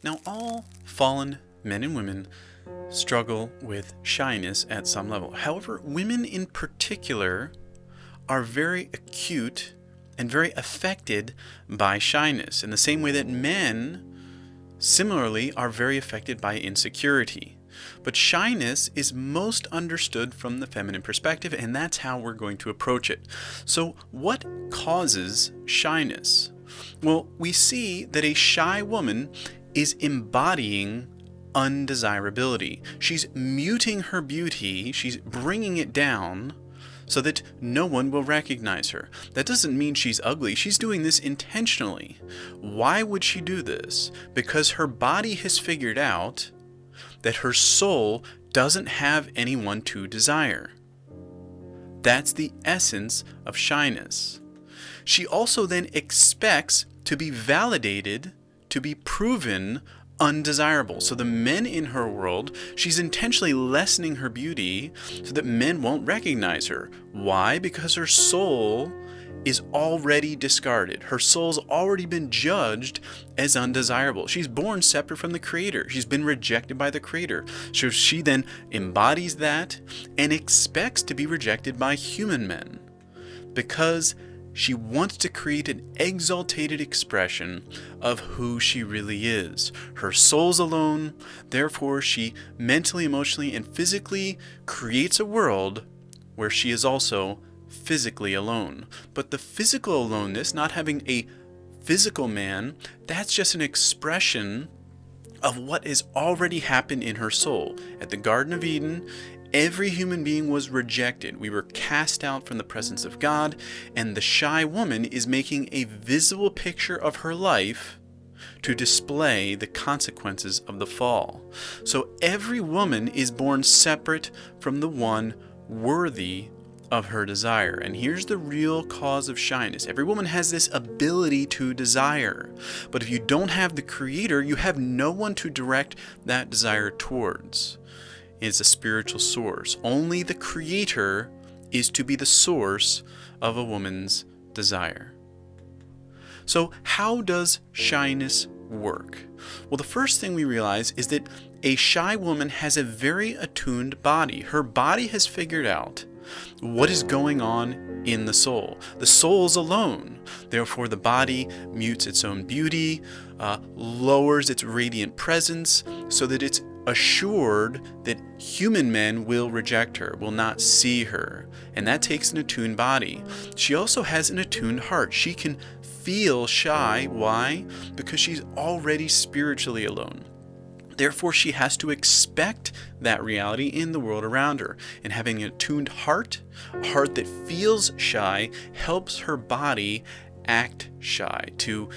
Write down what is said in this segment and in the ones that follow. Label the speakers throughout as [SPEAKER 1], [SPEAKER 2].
[SPEAKER 1] Now, all fallen men and women struggle with shyness at some level. However, women in particular are very acute and very affected by shyness, in the same way that men similarly are very affected by insecurity. But shyness is most understood from the feminine perspective, and that's how we're going to approach it. So, what causes shyness? Well, we see that a shy woman is embodying undesirability. She's muting her beauty, she's bringing it down so that no one will recognize her. That doesn't mean she's ugly. She's doing this intentionally. Why would she do this? Because her body has figured out that her soul doesn't have anyone to desire. That's the essence of shyness. She also then expects to be validated, to be proven undesirable. So the men in her world, she's intentionally lessening her beauty so that men won't recognize her. Why? Because her soul is already discarded. Her soul's already been judged as undesirable. She's born separate from the Creator. She's been rejected by the Creator. So she then embodies that and expects to be rejected by human men because she wants to create an exaltated expression of who she really is. Her soul's alone, therefore she mentally, emotionally, and physically creates a world where she is also physically alone. But the physical aloneness, not having a physical man, that's just an expression of what has already happened in her soul. At the Garden of Eden, every human being was rejected. We were cast out from the presence of God, and the shy woman is making a visible picture of her life to display the consequences of the fall. So every woman is born separate from the one worthy of her desire. And here's the real cause of shyness. Every woman has this ability to desire. But if you don't have the Creator, you have no one to direct that desire towards. It's a spiritual source. Only the Creator is to be the source of a woman's desire. So how does shyness work? Well, the first thing we realize is that a shy woman has a very attuned body. Her body has figured out what is going on in the soul. The soul is alone. Therefore, the body mutes its own beauty, lowers its radiant presence so that it's assured that human men will reject her, will not see her. And that takes an attuned body. She also has an attuned heart. She can feel shy. Why? Because she's already spiritually alone. Therefore, she has to expect that reality in the world around her. And having an attuned heart, a heart that feels shy, helps her body act shy, to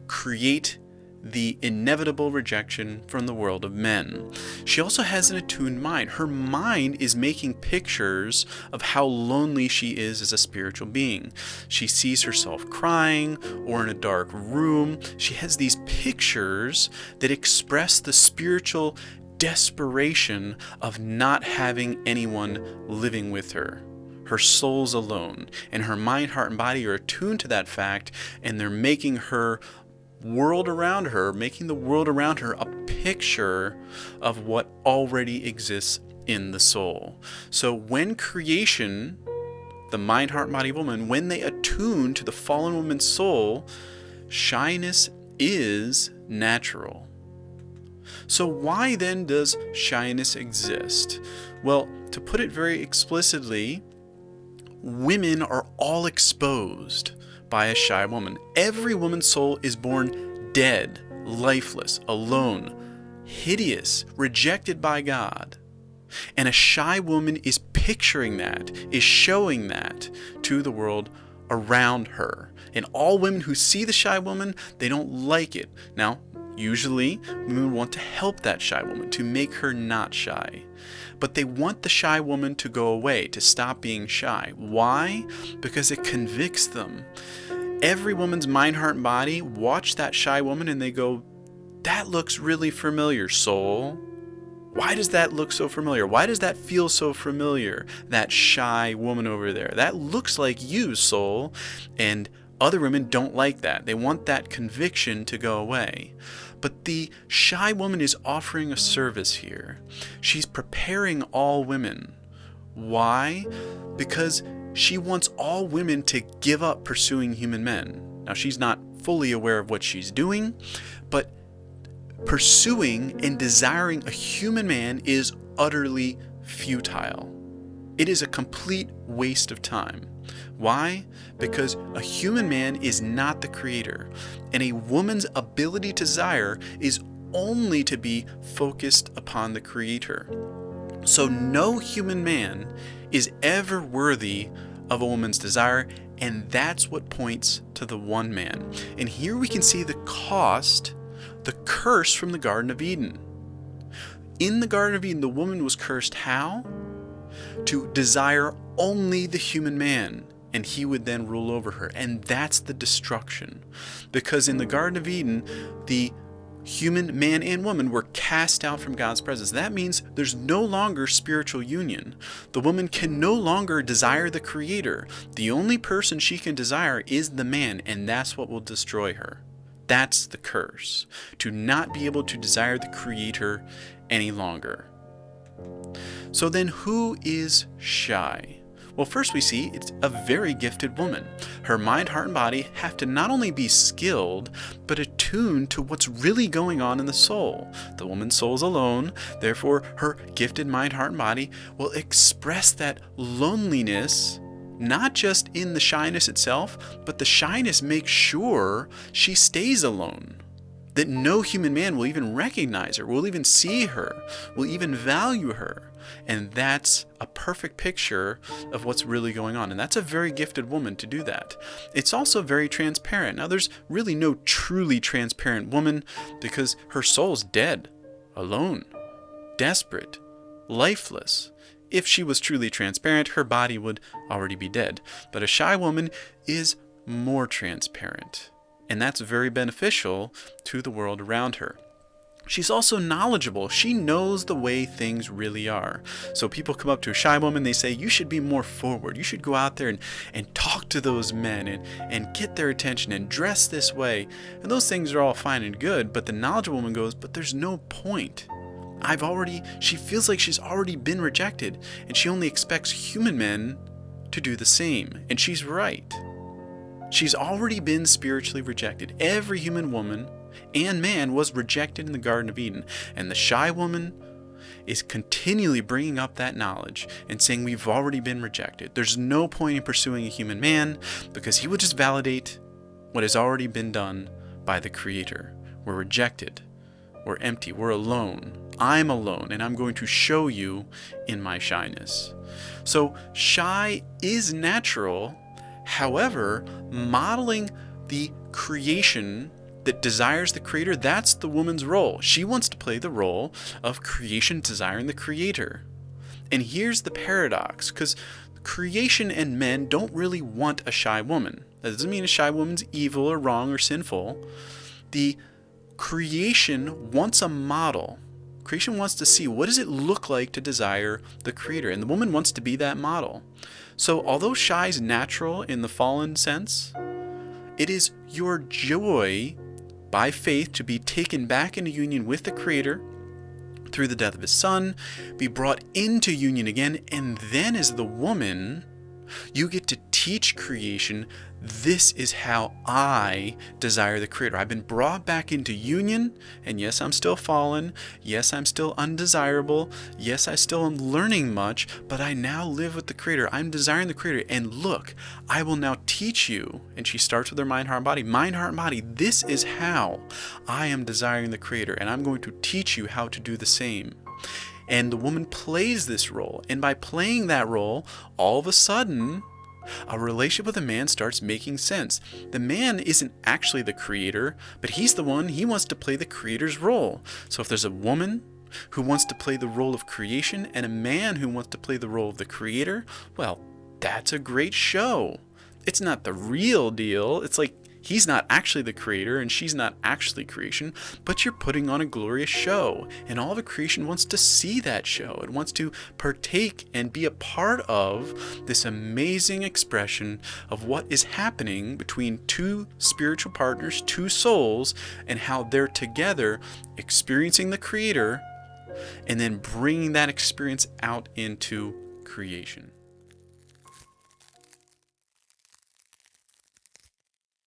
[SPEAKER 1] create the inevitable rejection from the world of men. She also has an attuned mind. Her mind is making pictures of how lonely she is as a spiritual being. She sees herself crying or in a dark room. She has these pictures that express the spiritual desperation of not having anyone living with her. Her soul's alone, and her mind, heart, and body are attuned to that fact, and they're making her world around her, making the world around her a picture of what already exists in the soul. So when creation, the mind, heart, body, woman, when they attune to the fallen woman's soul, shyness is natural. So why then does shyness exist? Well, to put it very explicitly, women are all exposed by a shy woman. Every woman's soul is born dead, lifeless, alone, hideous, rejected by God. And a shy woman is picturing that, is showing that to the world around her. And all women who see the shy woman, they don't like it. Now, usually, women want to help that shy woman, to make her not shy. But they want the shy woman to go away, to stop being shy. Why? Because it convicts them. Every woman's mind, heart, and body watch that shy woman and they go, that looks really familiar, soul. Why does that look so familiar? Why does that feel so familiar? That shy woman over there. That looks like you, soul. And Other women don't like that. They want that conviction to go away. But the shy woman is offering a service here. She's preparing all women. Why? Because she wants all women to give up pursuing human men. Now, she's not fully aware of what she's doing, but pursuing and desiring a human man is utterly futile. It is a complete waste of time. Why? Because a human man is not the creator, and a woman's ability to desire is only to be focused upon the creator. So no human man is ever worthy of a woman's desire, and that's what points to the one man. And here we can see the cost, the curse from the Garden of Eden. In the Garden of Eden, the woman was cursed how? To desire only the human man, and he would then rule over her. And that's the destruction. Because in the Garden of Eden, the human man and woman were cast out from God's presence. That means there's no longer spiritual union. The woman can no longer desire the creator. The only person she can desire is the man, and that's what will destroy her. That's the curse, to not be able to desire the creator any longer. So then who is shy? Well, first we see it's a very gifted woman. Her mind, heart, and body have to not only be skilled, but attuned to what's really going on in the soul. The woman's soul is alone, therefore her gifted mind, heart, and body will express that loneliness, not just in the shyness itself, but the shyness makes sure she stays alone. That no human man will even recognize her, will even see her, will even value her. And that's a perfect picture of what's really going on. And that's a very gifted woman to do that. It's also very transparent. Now, there's really no truly transparent woman because her soul's dead, alone, desperate, lifeless. If she was truly transparent, her body would already be dead. But a shy woman is more transparent. And that's very beneficial to the world around her. She's also knowledgeable. She knows the way things really are. So people come up to a shy woman, they say, you should be more forward. You should go out there and talk to those men and get their attention and dress this way. And those things are all fine and good, but the knowledgeable woman goes, but there's no point. She feels like she's already been rejected, and she only expects human men to do the same. And she's right. She's already been spiritually rejected. Every human woman and man was rejected in the Garden of Eden. And the shy woman is continually bringing up that knowledge and saying we've already been rejected. There's no point in pursuing a human man because he will just validate what has already been done by the Creator. We're rejected. We're empty. We're alone. I'm alone, and I'm going to show you in my shyness. So shy is natural. However, modeling the creation that desires the creator, that's the woman's role. She wants to play the role of creation desiring the creator. And here's the paradox, because creation and men don't really want a shy woman. That doesn't mean a shy woman's evil or wrong or sinful. The creation wants a model. Creation wants to see what does it look like to desire the creator, and the woman wants to be that model. So although shy is natural in the fallen sense, it is your joy by faith to be taken back into union with the Creator through the death of His Son, be brought into union again, and then as the woman, you get to teach creation, this is how I desire the Creator. I've been brought back into union, and yes, I'm still fallen. Yes, I'm still undesirable. Yes, I still am learning much, but I now live with the Creator. I'm desiring the Creator, and look, I will now teach you. And she starts with her mind, heart, and body. Mind, heart, and body, this is how I am desiring the Creator, and I'm going to teach you how to do the same. And the woman plays this role, and by playing that role, all of a sudden, a relationship with a man starts making sense. The man isn't actually the creator, but he's the one, he wants to play the creator's role. So if there's a woman who wants to play the role of creation and a man who wants to play the role of the creator, well, that's a great show. It's not the real deal. It's like He's not actually the creator and she's not actually creation, but you're putting on a glorious show. And all of creation wants to see that show. It wants to partake and be a part of this amazing expression of what is happening between two spiritual partners, two souls, and how they're together experiencing the creator and then bringing that experience out into creation.